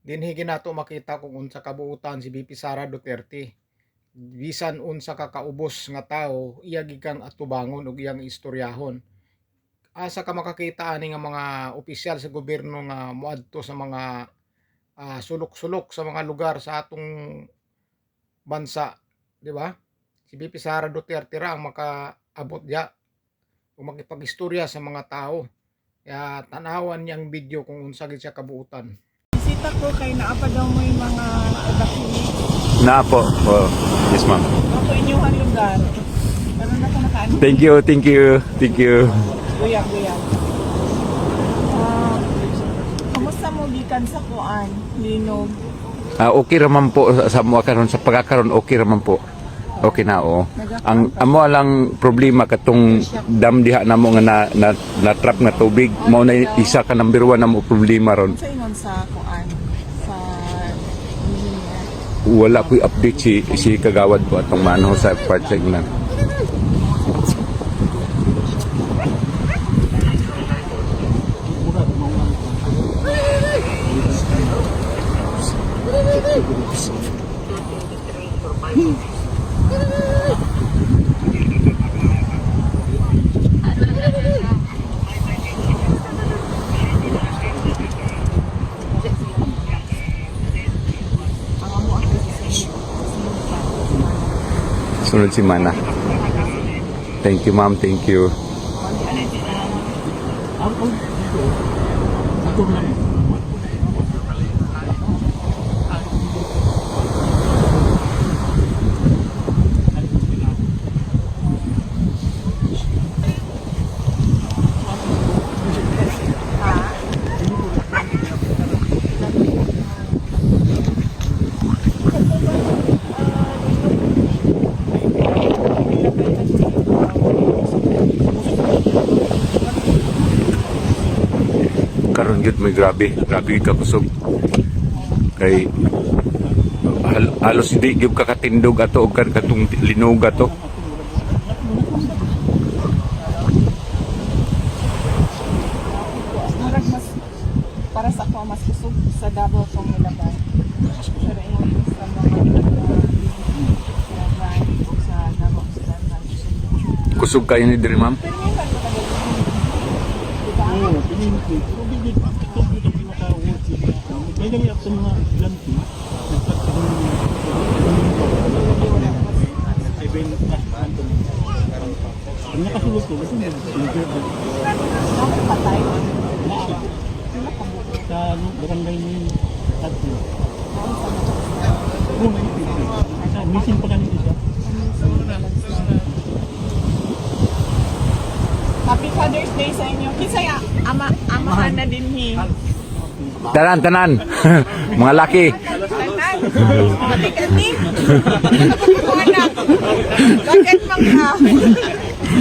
dinhi ginato makita kung unsa kabuutan si VP Sara Duterte. Bisan unsa kakaubos nga tao, iya gikang atubangon ug iyang istoryahon. Asa ka makakita ani nga mga opisyal sa gobyerno nga moadto sa mga sulok-sulok sa mga lugar sa atong bansa, di ba? Si VP Sara Duterte ra ang makaabot diya o makipag-istorya sa mga tao. Kaya tanawan niyang video kung unsa gid siya kabuutan. Bisita ko kay naapa daw mo yung mga evacuees. Na po. Oh, yes ma'am. Ako inyong lugar. Pero na ko nakaano. Thank you, thank you, thank you. Guyang. Kamusta mo gikan sa kuan? Linog. Okay raman po sa mo karon sa pagkakaroon, okay raman po. Okay na oo. Ang amo lang problema katong dam diha namo nga na trap na tubig mao na isa ka number 1 na mo problema ron. Sa ingon sa kuan sa engineer. Wala ko'y update si kagawad po atong manho sa project na. Sunod si Mana. Thank you ma'am, thank you. Karon gyud may grabe ka kusog. Kay halos hindi gyud kakatindog ato og katong linog ato. Murag mas para sa ako mas kusog sa Davao tong nilabay. Pero ingon sa mga sa Davao sa Kusog kayo ni diri ma'am. May dami ako sa mga ganti. Ay, Ben, ang nakasulog ko, kasi patay. sa barangay ni Tadto. Missing pa kanina siya. Happy Father's Day sa inyo. Kisay amahan na din hi. Tanan. Mga laki. Mati-kati. Anak. Bakit mang ka?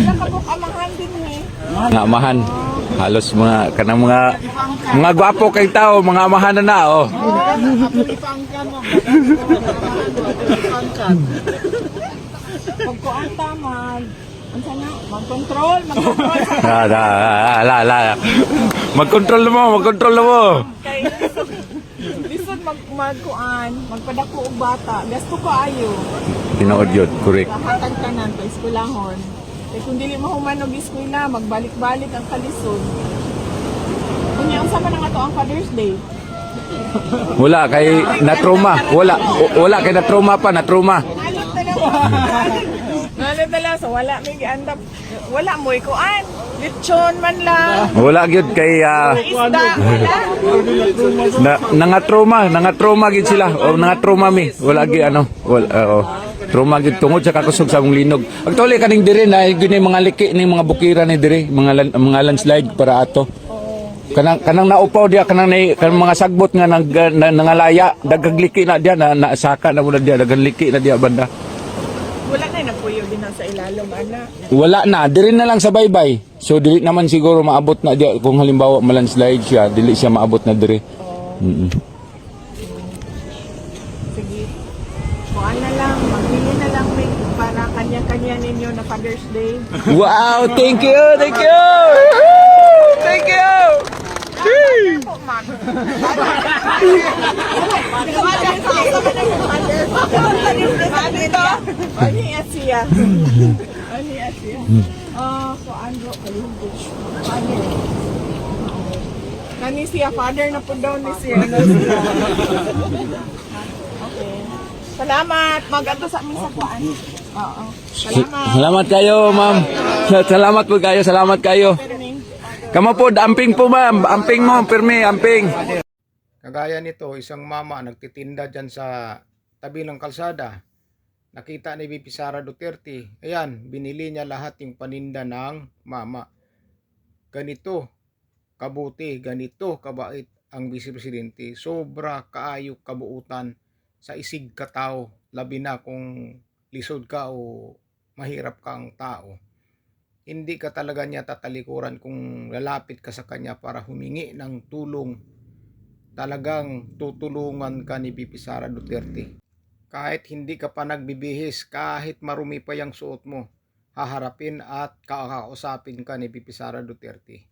Nakabuk amahan din hi. Mga amahan. Halos mga kanang mga gwapo kay tao, mga amahan na oh. Pagkuan tamad. Unsa na? Mag-control Mag-control mo. Kay lisod magkuan, magpadako og bata. Gasto ko ayo. Tinood yun, correct. Hatag tanan kay eskwelahon. Kay kung dili mahuman og eskwela, magbalik-balik ang kalisod. Unya unsa man nga to ang Father's Day? Wala kay na-trauma. Wala kay na-trauma pa, na-trauma. Ano tala so wala may giandap. Wala mo ikuan. Lechon man lang. Wala gyud kay Isda wala. nangatrauma gid sila. O nangatrauma mi. Wala gyud ano. Trauma gid tungod sa kakusog sa akong linog. Actually kaning diri na gyud mga liki ni mga bukira ni diri, mga landslide para ato. Kanang naupaw dia kanang mga sagbot nga nangalaya daghang liki na dia na saka na muna dia daghang liki na dia banda. Wala na nagpuyo din sa ilalom ana. Wala na, diri na lang sa baybay. So dili naman siguro maabot na dia kung halimbawa malandslide siya, dili siya maabot na diri. Sige. Kuan na lang, magbili na lang may para kanya-kanya ninyo na Father's Day. Wow, thank you. Thank you. Po, man. Dito. Ani siya. Ani siya. So Andro kalugo. Kani siya father na po daw ni siya. Okay. Salamat. Mag-ato sa amin sa kuan. Oo. Salamat. Salamat kayo, ma'am. Salamat po kayo, salamat kayo. Kamo po, amping po ma'am. Amping mo, pirmi, amping. Kagaya nito, isang mama nagtitinda dyan sa tabi ng kalsada. Nakita ni VP Sara Duterte. Ayan, binili niya lahat yung paninda ng mama. Ganito kabuti, ganito kabait ang Vice Presidente. Sobra kaayo kabuutan sa isig ka tao. Labi na kung lisod ka o mahirap kang tao. Hindi ka talaga niya tatalikuran kung lalapit ka sa kanya para humingi ng tulong. Talagang tutulungan ka ni VP Sara Duterte. Kahit hindi ka pa nagbibihis, kahit marumi pa yung suot mo, haharapin at kakausapin ka ni VP Sara Duterte.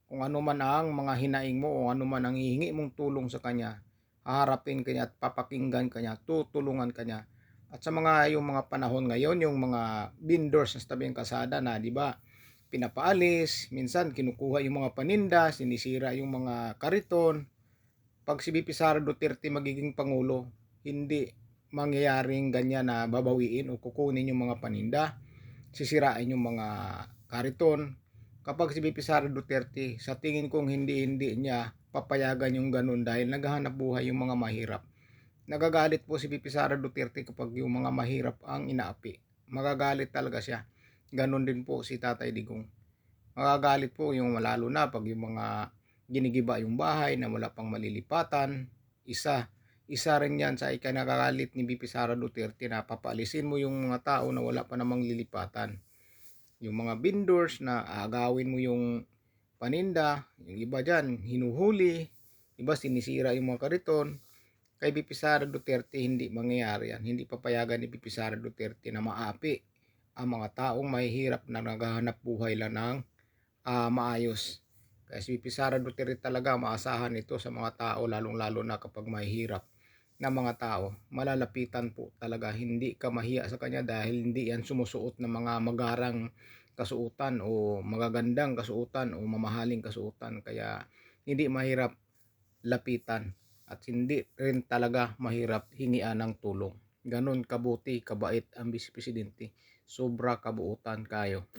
Kung ano man ang mga hinaing mo o ano man ang hihingi mong tulong sa kanya, haharapin ka niya at papakinggan ka niya, tutulungan ka niya. At sa yung mga panahon ngayon, yung mga vendors sa tabi ng kalsada na, di ba, pinapaalis, minsan kinukuha yung mga paninda, sinisira yung mga kariton. Pag si VP Sara Duterte magiging pangulo, hindi mangyayaring ganyan na babawiin o kukunin yung mga paninda, sisirain yung mga kariton. Kapag si VP Sara Duterte, sa tingin kong hindi niya papayagan yung ganun dahil naghahanap buhay yung mga mahirap. Nagagalit po si VP Sara Duterte kapag yung mga mahirap ang inaapi. Magagalit talaga siya. Ganun din po si Tatay Digong. Magagalit po yung lalo na pag yung mga ginigiba yung bahay na wala pang malilipatan. Isa rin yan sa ikinagagalit ni VP Sara Duterte na papaalisin mo yung mga tao na wala pa namang lilipatan. Yung mga vendors na agawin mo yung paninda, yung iba dyan hinuhuli, iba sinisira yung mga kariton. Kay VP Sara Duterte hindi mangyayari yan. Hindi papayagan ni VP Sara Duterte na maapi ang mga taong mahihirap na naghahanap buhay lang ng maayos. Kaya si VP Sara Duterte talaga maasahan ito sa mga tao, lalong-lalo na kapag mahihirap na mga tao. Malalapitan po talaga, hindi ka mahiya sa kanya dahil hindi yan sumusuot ng mga magarang kasuotan o magagandang kasuotan o mamahaling kasuotan. Kaya hindi mahirap lapitan at hindi rin talaga mahirap hingian ng tulong. Ganon kabuti, kabait ang Vice Presidente. Sobra kabuutan kayo.